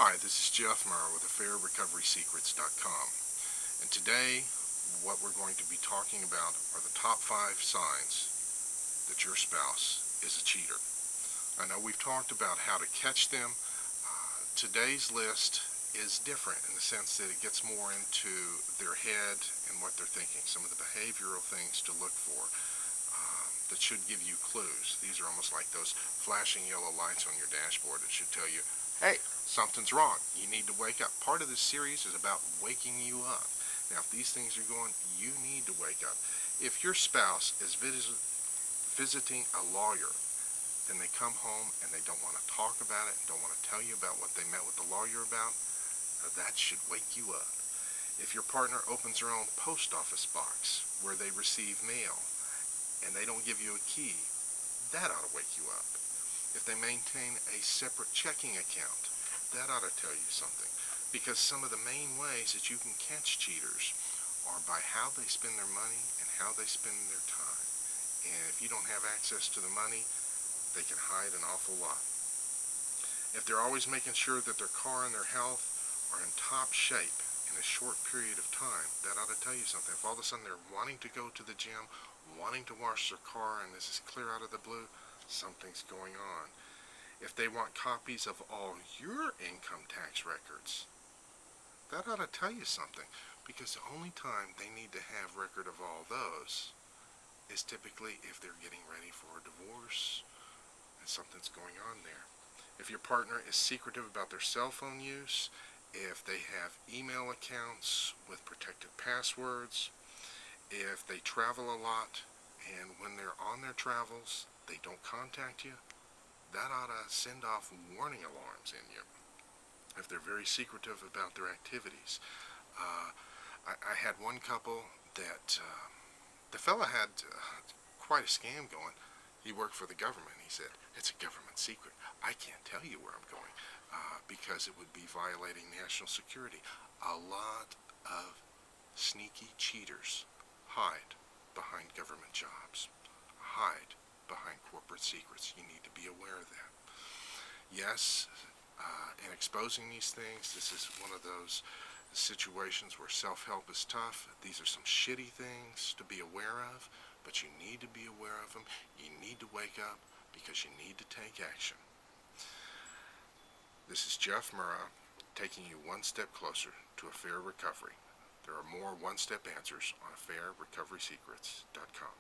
Hi, this is Jeff Murrah with AffairRecoverySecrets.com, and today what we're going to be talking about are the top 5 signs that your spouse is a cheater. I know we've talked about how to catch them. Today's list is different in the sense that it gets more into their head and what they're thinking, some of the behavioral things to look for that should give you clues. These are almost like those flashing yellow lights on your dashboard that should tell you, hey, something's wrong. You need to wake up. Part of this series is about waking you up. Now, if these things are going, you need to wake up. If your spouse is visiting a lawyer, then they come home and they don't want to talk about it and don't want to tell you about what they met with the lawyer about, that should wake you up. If your partner opens their own post office box where they receive mail and they don't give you a key, that ought to wake you up. If they maintain a separate checking account, that ought to tell you something. Because some of the main ways that you can catch cheaters are by how they spend their money and how they spend their time. And if you don't have access to the money, they can hide an awful lot. If they're always making sure that their car and their health are in top shape in a short period of time, that ought to tell you something. If all of a sudden they're wanting to go to the gym, wanting to wash their car, and this is clear out of the blue, something's going on. If they want copies of all your income tax records, that ought to tell you something, because the only time they need to have record of all those is typically if they're getting ready for a divorce and something's going on there. If your partner is secretive about their cell phone use, if they have email accounts with protected passwords, if they travel a lot and when they're on their travels they don't contact you, that ought to send off warning alarms in you. If they're very secretive about their activities. I had one couple that the fella had quite a scam going. He worked for the government. He said, it's a government secret. I can't tell you where I'm going because it would be violating national security. A lot of sneaky cheaters hide behind government jobs, hide behind corporate secrets. You need to be aware of that. Yes, in exposing these things, this is one of those situations where self-help is tough. These are some shitty things to be aware of, but you need to be aware of them. You need to wake up because you need to take action. This is Jeff Murrah taking you one step closer to a fair recovery. There are more one-step answers on AffairRecoverySecrets.com.